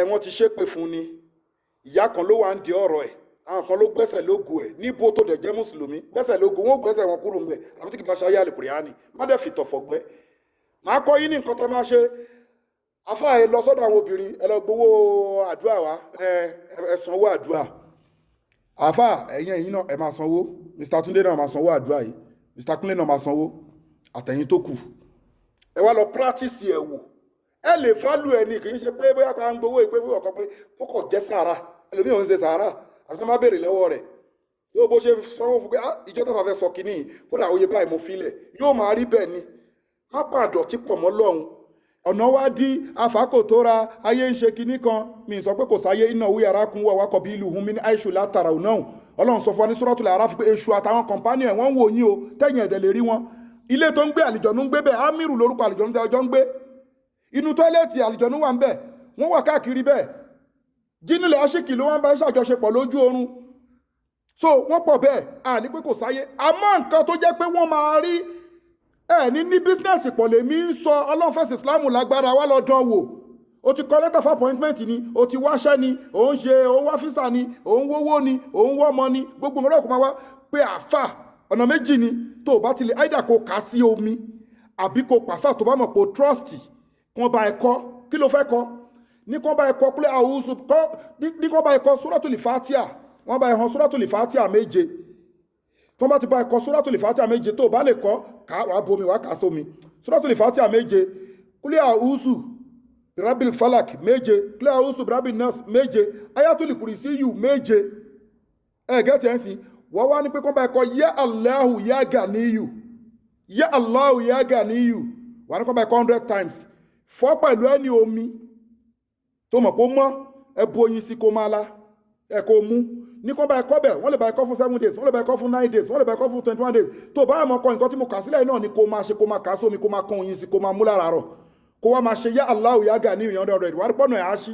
wọ́n ti ṣépè fún ni ìyá kan ló wà ń di ọ̀rọ̀ ẹ̀ àwọn kan ló gbẹ́sẹ̀ lógo ẹ̀ níbo tó dẹ̀ jẹ́ mùsùlùmí gbẹ́sẹ̀ lógo wọn ò gbẹ́sẹ̀ wọn kúrò ńbẹ̀ àbí tí kì bá ṣe ayé àlùkùránì má dẹ̀ fi tọ̀fọ̀ gbẹ́ màá kọ́ yín ní nǹkan tó máa ṣe afá ẹ lọ sọ́dọ̀ àwọn obìnrin ẹ lọ gbowó àdúrà wa ẹ sanwó àdúrà afá ẹ̀yin náà ẹ máa sanwó Mr. Túndé náà máa sanwó àdúrà yìí Mr. Kúnlé náà máa sanwó àtẹ̀yìn tó kù ẹ wá lọ practice ẹ̀ wò ẹ lè fálù ẹ ní kì í ṣe pé bóyá pa ń gbowó ìpé fún ọkọ pé kókò jẹ́ sàárà ẹlòmíì ò ń ṣe sàárà àti tó má béèrè lọ́wọ́ rẹ̀ tí ó bó ṣe sanwó fún pé ìjọ tó fà fẹ́ sọ kínní kódà òye báyìí mo filẹ̀ yóò máa rí bẹ́ẹ̀ ni má pàdọ̀tí pọ̀ mọ́ lọ́hùn ọ̀nà wá dí afákò tó ra ayé ń ṣe kinní kan mi sọ pé kò sáyé iná owó yàrá kún wọ̀ wákọ̀ bí ìlú hun mi ní àìṣù látara òun náà ọlọ́run sọ fún wa ní Suratul Araf pé èṣù àtàwọn kọ̀ǹpánì ẹ̀ wọ́n ń wò yín o tẹ̀yìn ẹ̀dẹ̀ lè rí wọn ilé tó ń gbé àlìjọ̀nú ń gbé bẹ́ẹ̀ Amiru lórúkọ àlìjọ̀nú tẹ́ ọjọ́ ń gbé inú tọ́ílẹ̀tì àlìjọ̀nú wà ń bẹ̀ wọ́n wà káàkiri bẹ́ẹ̀ jínúlẹ̀ aṣíkì ló wọ́n bá ń ṣàjọṣepọ̀ lójú oorun so wọ́n pọ̀ bẹ́ẹ̀ àní pé kò sáyé àmọ́ nǹkan tó jẹ́ pé wọ́n máa rí ní bísínẹ́sì pọ̀ lèmi ń sọ ọlọ́fẹ̀sì ìsìláàmù lágbára wá lọ́dọ̀ wò o ti kọ lẹ́tà fún appointment ni o ti wáṣẹ́ ni òun wá físà ni òun wówó ni òun wọ́mọ ni gbogbo mọ́rọ̀ kò máa wá pé àfà ọ̀nà méjì ni tó o bá ti lè áìdà kó kà sí omi àbí kó pàṣà tó bá mọ̀ pé o trust kàn bá ẹ kọ́ kí ló fẹ́ kọ́ ní kàn bá ẹ kọ́ pé àwùjọ ní kàn bá ẹ kọ́ Suratul Fatiha wọ́n bá ẹ hàn Suratul Fatiha méje tó bá ti bá ẹ kọ́ Suratul Fatiha méje tó o bá lè kọ́ ká wàá bomi wàá kà sómi Suratul Fatiha méje kúlẹ̀ àwùjọ birabil falak méje kúlẹ̀ àwùjọ birabil nas méje Ayatul Kursiyu méje gẹ́tì ẹ̀ ń sìn wọ́n wá ní pé kán bá ẹ̀kọ́ yá Allahu yá Ganiyu yá Allahu yá Ganiyu wà ní kán bá ẹ̀kọ́ 100 times fọ́ pẹ̀lú ẹni omi tó mọ̀ pé ó mọ́ ẹbu oyin sí kó máa la ẹ̀kọ́ mú ní kán bá ẹ̀kọ́ bẹ̀ wọ́n lè bá ẹ̀kọ́ fún 7 days wọ́n lè bá ẹ̀kọ́ fún 9 days wọ́n lè bá ẹ̀kọ́ fún 21 days tó bá àmọ́ kọ nǹkan tí mo kà sílẹ̀ náà ni kó máa ṣe kó máa kà sómi kó máa kọ oyin sí kó máa mú lára rọ̀ kó wá máa ṣe yá Allahu yá Ganiyu 100 wà ní pọ́nà ẹ̀ á ṣí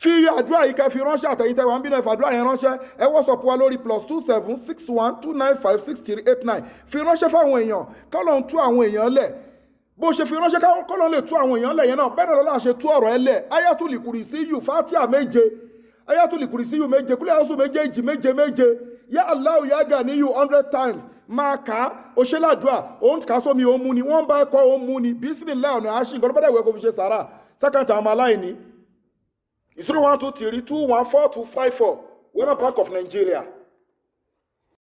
fi àdúrà yìí kẹ́ fi ránṣẹ́ àtẹ̀yìntẹ́ wa ń bí náà fàdúrà yẹn ránṣẹ́ ẹ WhatsApp wa lórí +2761295638 fi ránṣẹ́ fáwọn èèyàn kọ́lọ̀ ń tú àwọn èèyàn lẹ̀ bó ṣe fi ránṣẹ́ kọ́lọ̀ lè tú àwọn èèyàn lẹ̀ yẹn náà bẹ́ẹ̀ náà lọ́la ṣe tú ọ̀rọ̀ ẹ lẹ̀ Ayatul Kursiyu Fatiha méje Ayatul Kursiyu méje kúlẹ̀ ọ̀sùn méjèèjì méje yá Allahu yá Ganiyu 100 times máa kà á òṣèládùá òun kà á sómi òun mú ni wọ́n bá ẹ̀kọ́ òun mú ni bísímìlláhì ọ̀nà àṣì nǹkan tó bá dẹ̀ wẹ̀ kó fi ṣe sàrà sẹ́kàntì àwọn aláìní 0123 214 254 Wema Bank of Nigeria